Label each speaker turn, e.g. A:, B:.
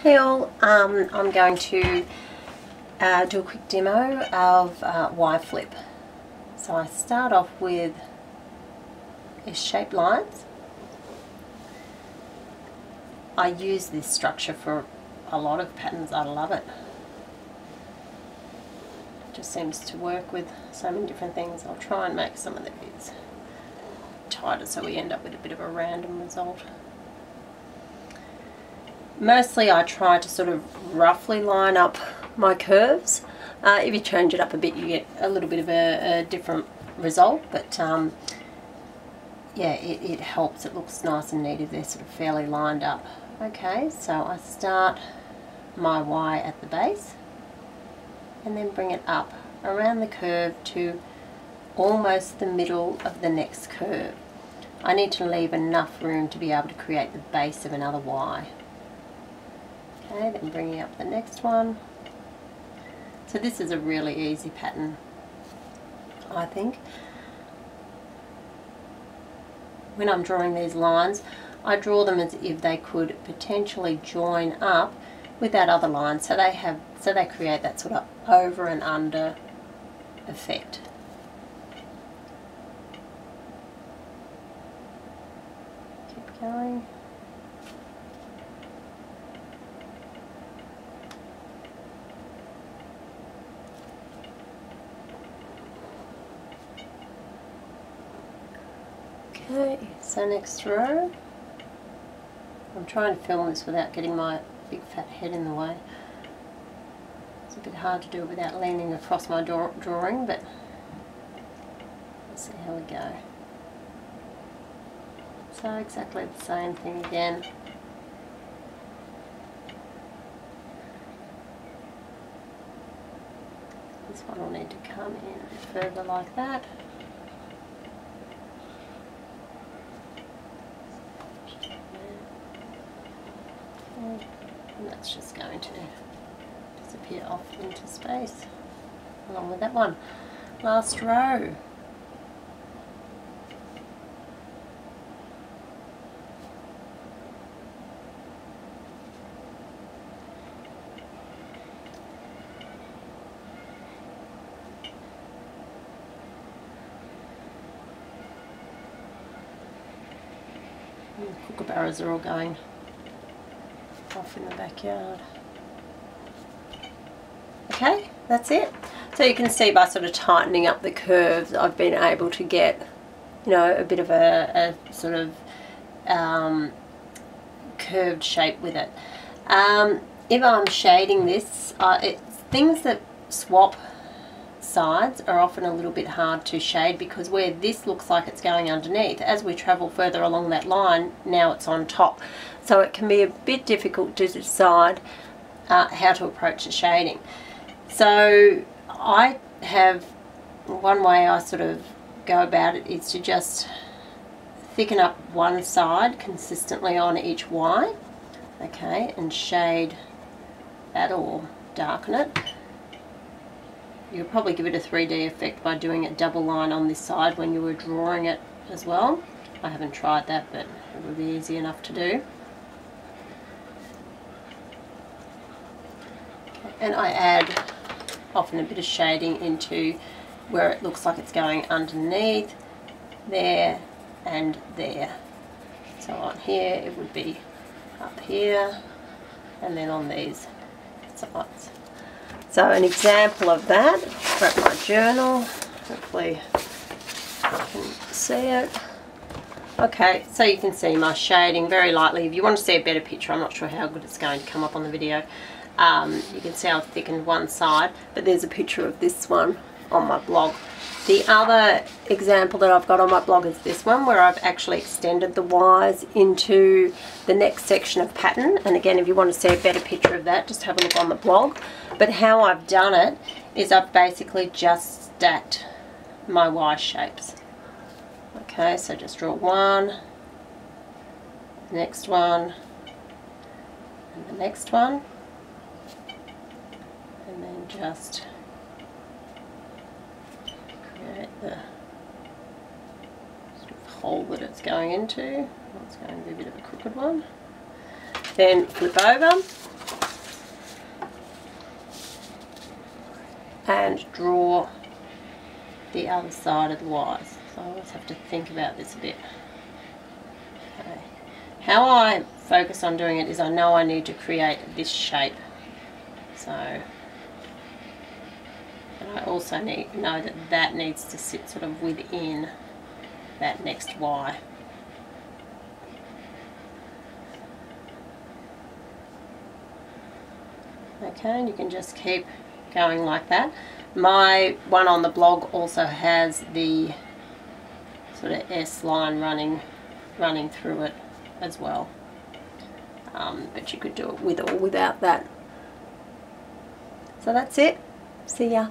A: Hey all, I'm going to do a quick demo of Y-flip. So I start off with S-shaped lines. I use this structure for a lot of patterns. I love it. It just seems to work with so many different things. I'll try and make some of these tighter so we end up with a bit of a random result. Mostly I try to sort of roughly line up my curves. If you change it up a bit you get a little bit of a different result, but yeah, it helps. It looks nice and neat if they're sort of fairly lined up. Okay, so I start my Y at the base and then bring it up around the curve to almost the middle of the next curve. I need to leave enough room to be able to create the base of another Y. Okay, then bringing up the next one. So this is a really easy pattern, I think. When I'm drawing these lines, I draw them as if they could potentially join up with that other line, so they create that sort of over and under effect. Keep going. Okay, so next row, I'm trying to film this without getting my big fat head in the way. It's a bit hard to do it without leaning across my drawing, but let's see how we go. So exactly the same thing again. This one will need to come in a bit further like that. And that's just going to disappear off into space along with that one. Last row. And the kookaburras are all going off in the backyard. Okay, that's it. So you can see by sort of tightening up the curves I've been able to get, you know, a bit of a sort of curved shape with it. If I'm shading this, things that swap sides are often a little bit hard to shade, because where this looks like it's going underneath, as we travel further along that line, now it's on top. So it can be a bit difficult to decide how to approach the shading. So I have, one way I sort of go about it is to just thicken up one side consistently on each Y, okay, and shade that or darken it. You'll probably give it a 3D effect by doing a double line on this side when you were drawing it as well. I haven't tried that, but it would be easy enough to do. Okay, and I add often a bit of shading into where it looks like it's going underneath, there and there. So on here it would be up here, and then on these sides. So an example of that, grab my journal, hopefully you can see it. Okay, so you can see my shading very lightly. If you want to see a better picture, I'm not sure how good it's going to come up on the video. You can see I've thickened one side, but there's a picture of this one on my blog. The other example that I've got on my blog is this one, where I've actually extended the Y's into the next section of pattern. And again, if you want to see a better picture of that, just have a look on the blog. But how I've done it is I've basically just stacked my Y shapes. Okay, so just draw one, next one, and the next one, and then just create the sort of hole that it's going into. It's going to be a bit of a crooked one. Then flip over, and draw the other side of the Y's. So I always have to think about this a bit. Okay. How I focus on doing it is I know I need to create this shape. So, but I also know that that needs to sit sort of within that next Y. Okay, and you can just keep going like that. My one on the blog also has the sort of S line running through it as well. But you could do it with or without that. So that's it. See ya.